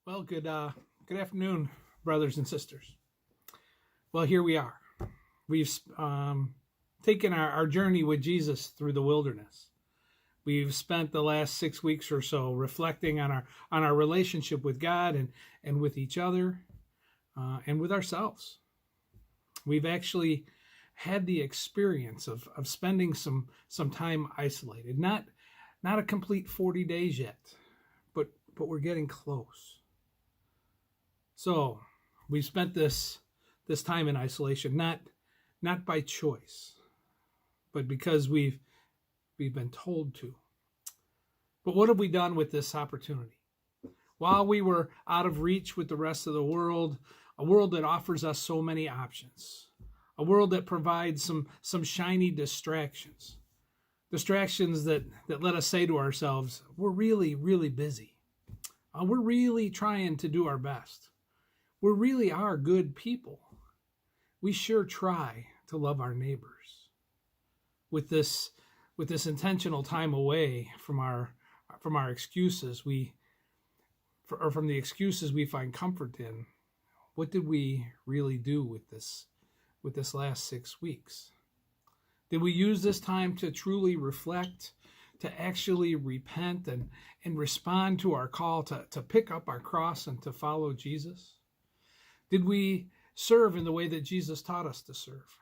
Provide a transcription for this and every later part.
Well, good afternoon, brothers and sisters. Well, here we are. We've taken our journey with Jesus through the wilderness. We've spent the last 6 weeks or so reflecting on our relationship with God and with each other and with ourselves. We've actually had the experience of spending some time isolated. Not a complete 40 days yet, but we're getting close. So we've spent this time in isolation, not by choice, but because we've been told to. But what have we done with this opportunity? While we were out of reach with the rest of the world, a world that offers us so many options, a world that provides some shiny distractions that let us say to ourselves, we're really, really busy. We're really trying to do our best. We really are good people. We sure try to love our neighbors. With this intentional time away from our excuses, from the excuses we find comfort in, what did we really do with this last 6 weeks? Did we use this time to truly reflect, to actually repent and respond to our call to pick up our cross and to follow Jesus? Did we serve in the way that Jesus taught us to serve?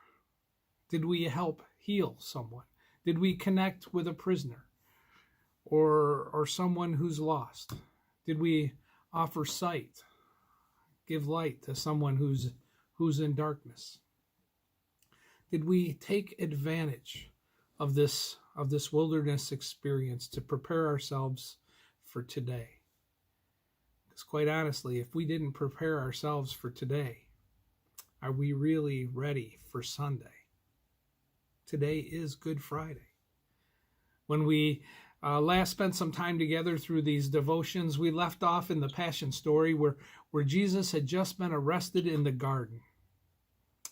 Did we help heal someone? Did we connect with a prisoner or someone who's lost? Did we offer sight, give light to someone who's in darkness? Did we take advantage of this wilderness experience to prepare ourselves for today? Because quite honestly, if we didn't prepare ourselves for today, are we really ready for Sunday? Today is Good Friday. When we last spent some time together through these devotions, we left off in the Passion story where Jesus had just been arrested in the garden.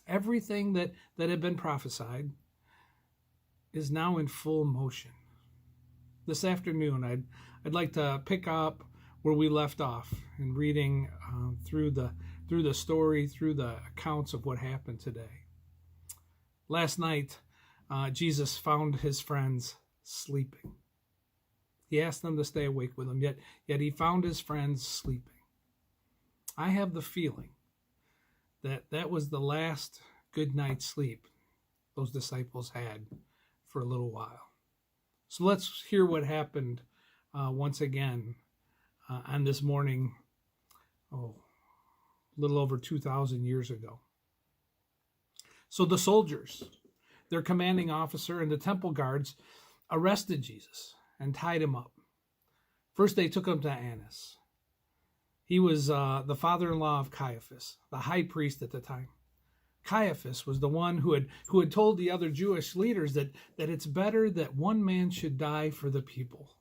Everything that had been prophesied is now in full motion. This afternoon, I'd like to pick up where we left off in reading through the story, through the accounts of what happened today. Last night, Jesus found his friends sleeping. He asked them to stay awake with him, yet he found his friends sleeping. I have the feeling that was the last good night's sleep those disciples had for a little while. So let's hear what happened once again on this morning, a little over 2,000 years ago. So the soldiers, their commanding officer, and the temple guards arrested Jesus and tied him up. First, they took him to Annas. He was the father-in-law of Caiaphas, the high priest at the time. Caiaphas was the one who had told the other Jewish leaders that it's better that one man should die for the people.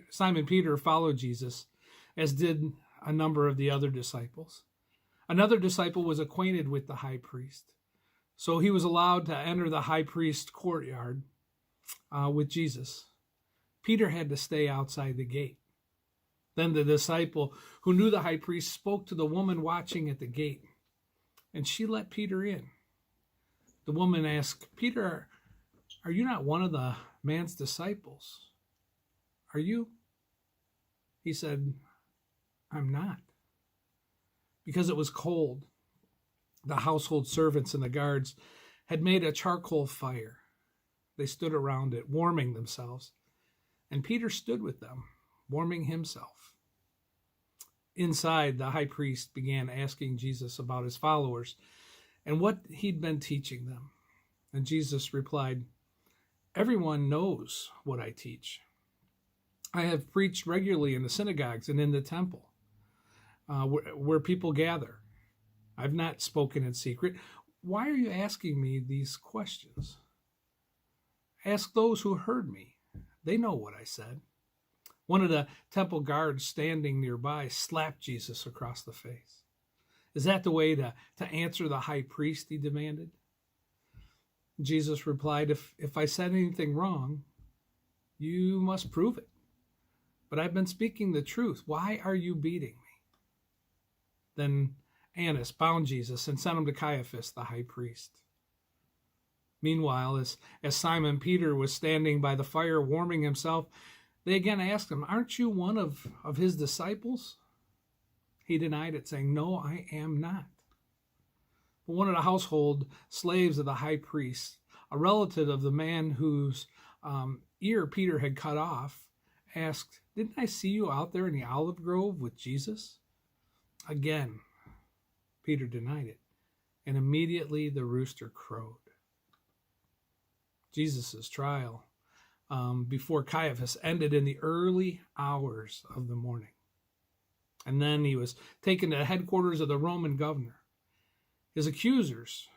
Simon Peter followed Jesus, as did a number of the other disciples. Another disciple was acquainted with the high priest, so he was allowed to enter the high priest's courtyard with Jesus. Peter had to stay outside the gate. Then the disciple who knew the high priest spoke to the woman watching at the gate, and she let Peter in. The woman asked, "Peter, are you not one of the man's disciples? Are you?" He said, "I'm not." Because it was cold, the household servants and the guards had made a charcoal fire. They stood around it, warming themselves, and Peter stood with them, warming himself. Inside, the high priest began asking Jesus about his followers and what he'd been teaching them. And Jesus replied, "Everyone knows what I teach. I have preached regularly in the synagogues and in the temple, where people gather. I've not spoken in secret. Why are you asking me these questions? Ask those who heard me. They know what I said." One of the temple guards standing nearby slapped Jesus across the face. "Is that the way to answer the high priest?" he demanded. Jesus replied, if I said anything wrong, you must prove it. but I've been speaking the truth. Why are you beating me?" Then Annas bound Jesus and sent him to Caiaphas, the high priest. Meanwhile, as Simon Peter was standing by the fire warming himself, they again asked him, "Aren't you one of his disciples?" He denied it, saying, "No, I am not." But one of the household slaves of the high priest, a relative of the man whose ear Peter had cut off, asked, "Didn't I see you out there in the olive grove with Jesus?" Again, Peter denied it, and immediately the rooster crowed. Jesus' trial before Caiaphas ended in the early hours of the morning. And then he was taken to the headquarters of the Roman governor. His accusers,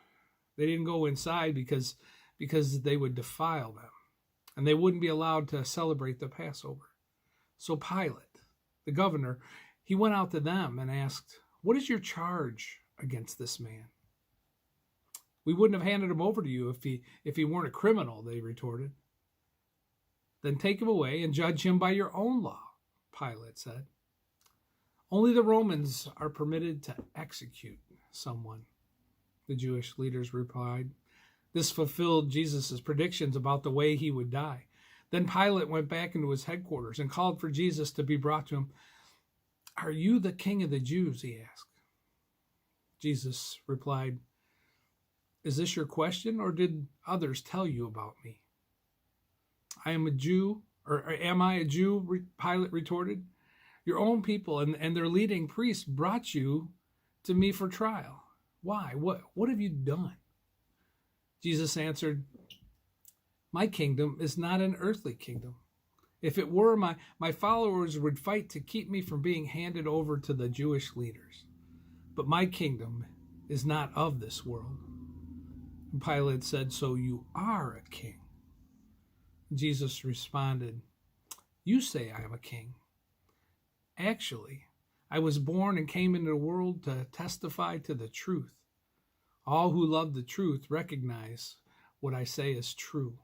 they didn't go inside because they would defile them, and they wouldn't be allowed to celebrate the Passover. So Pilate, the governor, he went out to them and asked, "What is your charge against this man?" "We wouldn't have handed him over to you if he weren't a criminal," they retorted. "Then take him away and judge him by your own law," Pilate said. "Only the Romans are permitted to execute someone," the Jewish leaders replied. This fulfilled Jesus' predictions about the way he would die. Then Pilate went back into his headquarters and called for Jesus to be brought to him. "Are you the king of the Jews?" he asked. Jesus replied, "Is this your question, or did others tell you about me?" Am I a Jew?" Pilate retorted. "Your own people and their leading priests brought you to me for trial. Why? What have you done?" Jesus answered, "My kingdom is not an earthly kingdom. If it were, my followers would fight to keep me from being handed over to the Jewish leaders. But my kingdom is not of this world." And Pilate said, "So you are a king?" Jesus responded, "You say I am a king. Actually, I was born and came into the world to testify to the truth. All who love the truth recognize what I say is true."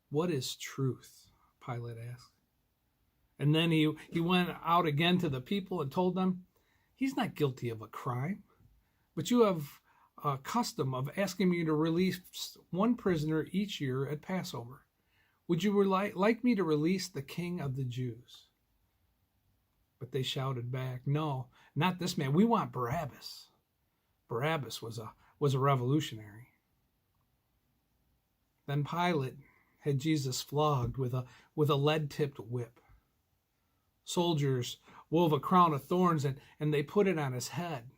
"What is truth?" Pilate asked. And then he went out again to the people and told them, "He's not guilty of a crime, but you have a custom of asking me to release one prisoner each year at Passover. Would you like me to release the king of the Jews?" But they shouted back, "No, not this man. We want Barabbas." Barabbas was a revolutionary. Then Pilate had Jesus flogged with a lead-tipped whip. Soldiers wove a crown of thorns and they put it on his head.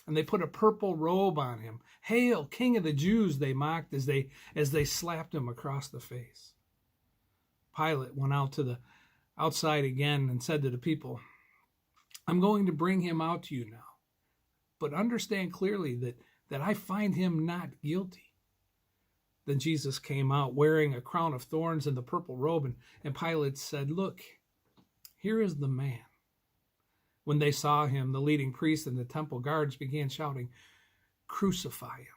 And they put a purple robe on him. "Hail, King of the Jews," they mocked as they slapped him across the face. Pilate went out to the outside again and said to the people, "I'm going to bring him out to you now. But understand clearly that I find him not guilty." Then Jesus came out wearing a crown of thorns and the purple robe, and Pilate said, "Look, here is the man." When they saw him, the leading priests and the temple guards began shouting, "Crucify him!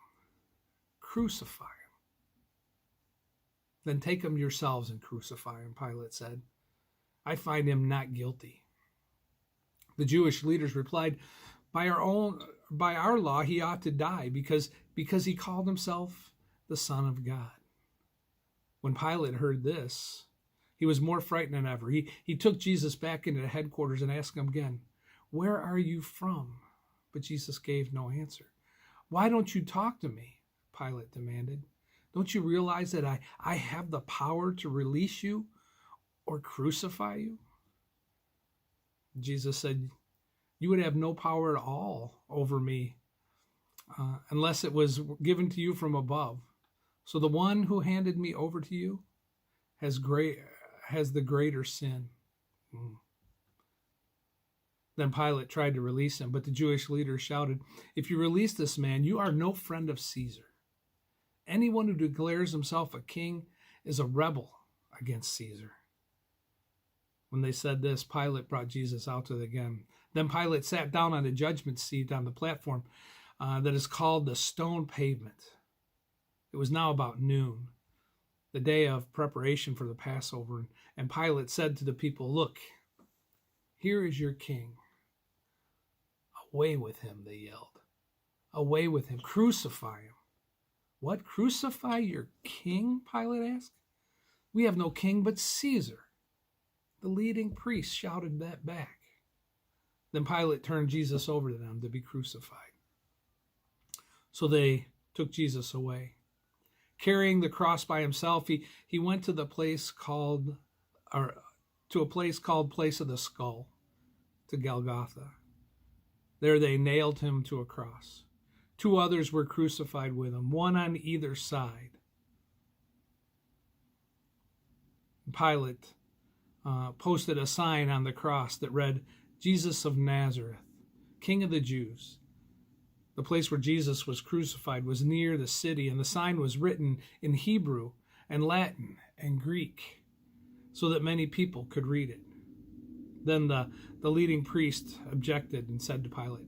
Crucify him!" "Then take him yourselves and crucify him," Pilate said. "I find him not guilty." The Jewish leaders replied, By our law, he ought to die because he called himself the Son of God." When Pilate heard this, he was more frightened than ever. He took Jesus back into the headquarters and asked him again, "Where are you from?" But Jesus gave no answer. "Why don't you talk to me?" Pilate demanded. "Don't you realize that I have the power to release you or crucify you?" Jesus said, "You would have no power at all over me unless it was given to you from above. So the one who handed me over to you has the greater sin." Then Pilate tried to release him, but the Jewish leaders shouted, "If you release this man, you are no friend of Caesar. Anyone who declares himself a king is a rebel against Caesar." When they said this, Pilate brought Jesus out to them again. Then Pilate sat down on the judgment seat on the platform that is called the Stone Pavement. It was now about noon. the day of preparation for the Passover. And Pilate said to the people, "Look, here is your king." "Away with him," they yelled. "Away with him. Crucify him." "What? Crucify your king?" Pilate asked. "We have no king but Caesar." The leading priest shouted that back. Then Pilate turned Jesus over to them to be crucified. So they took Jesus away. Carrying the cross by himself, he went to a place called Place of the Skull, to Golgotha. There they nailed him to a cross. 2 others were crucified with him, one on either side. Pilate posted a sign on the cross that read, "Jesus of Nazareth, King of the Jews." The place where Jesus was crucified was near the city, and the sign was written in Hebrew and Latin and Greek so that many people could read it. Then the leading priest objected and said to Pilate,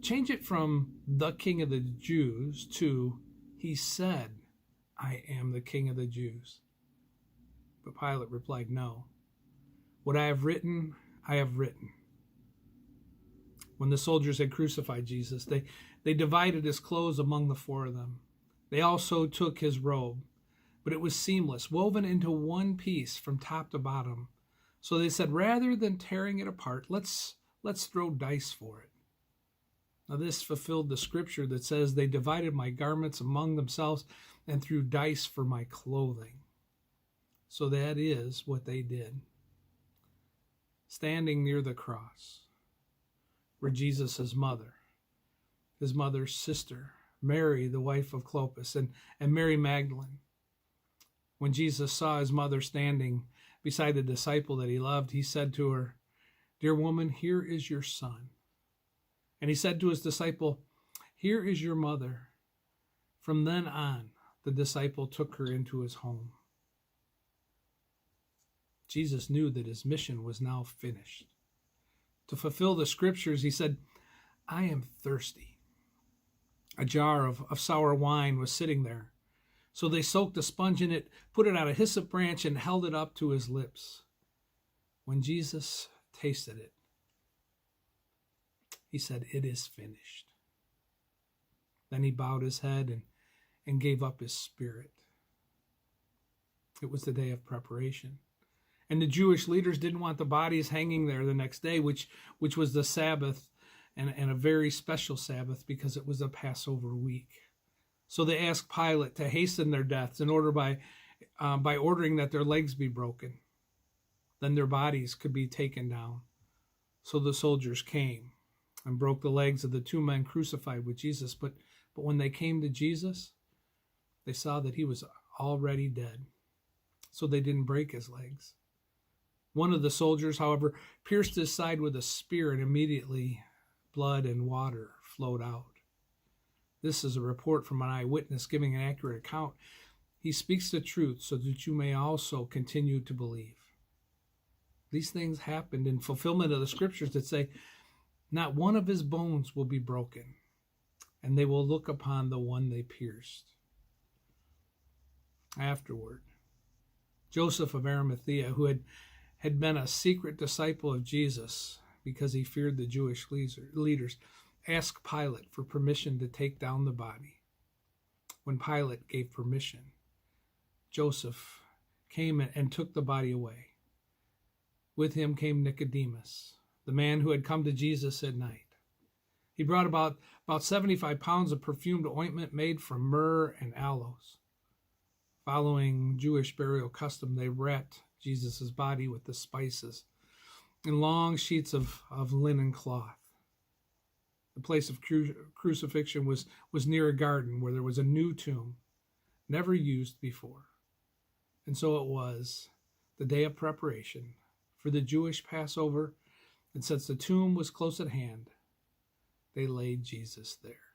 "Change it from 'the King of the Jews' to 'He said, I am the King of the Jews.'" But Pilate replied, "No. What I have written, I have written." When the soldiers had crucified Jesus, they divided his clothes among the 4 of them. They also took his robe, but it was seamless, woven into one piece from top to bottom. So they said, "Rather than tearing it apart, let's throw dice for it." Now this fulfilled the scripture that says, "They divided my garments among themselves and threw dice for my clothing." So that is what they did. Standing near the cross were Jesus' mother, his mother's sister, Mary, the wife of Clopas, and Mary Magdalene. When Jesus saw his mother standing beside the disciple that he loved, he said to her, "Dear woman, here is your son." And he said to his disciple, "Here is your mother." From then on, the disciple took her into his home. Jesus knew that his mission was now finished. To fulfill the scriptures, he said, "I am thirsty." A jar of sour wine was sitting there. So they soaked a sponge in it, put it on a hyssop branch, and held it up to his lips. When Jesus tasted it, he said, "It is finished." Then he bowed his head and gave up his spirit. It was the day of preparation. And the Jewish leaders didn't want the bodies hanging there the next day, which was the Sabbath, and a very special Sabbath because it was a Passover week. So they asked Pilate to hasten their deaths in order by ordering that their legs be broken. Then their bodies could be taken down. So the soldiers came and broke the legs of the 2 men crucified with Jesus. But when they came to Jesus, they saw that he was already dead. So they didn't break his legs. One of the soldiers, however, pierced his side with a spear, and immediately blood and water flowed out. This is a report from an eyewitness giving an accurate account. He speaks the truth so that you may also continue to believe. These things happened in fulfillment of the scriptures that say, "Not one of his bones will be broken, and they will look upon the one they pierced." Afterward, Joseph of Arimathea, who had been a secret disciple of Jesus because he feared the Jewish leaders, asked Pilate for permission to take down the body. When Pilate gave permission, Joseph came and took the body away. With him came Nicodemus, the man who had come to Jesus at night. He brought about 75 pounds of perfumed ointment made from myrrh and aloes. Following Jewish burial custom, they wrapped Jesus' body with the spices in long sheets of linen cloth. The place of crucifixion was near a garden where there was a new tomb, never used before. And so it was the day of preparation for the Jewish Passover, and since the tomb was close at hand, they laid Jesus there.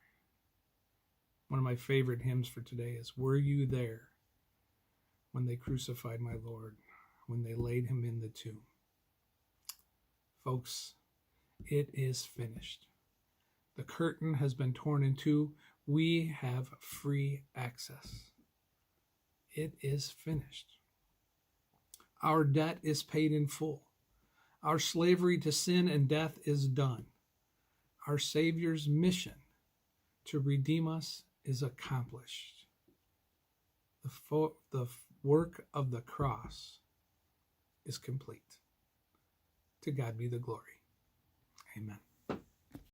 One of my favorite hymns for today is, "Were you there when they crucified my Lord, when they laid him in the tomb?" Folks, it is finished. The curtain has been torn in two. We have free access. It is finished. Our debt is paid in full. Our slavery to sin and death is done. Our Savior's mission to redeem us is accomplished. The work of the cross is complete. To God be the glory. Amen.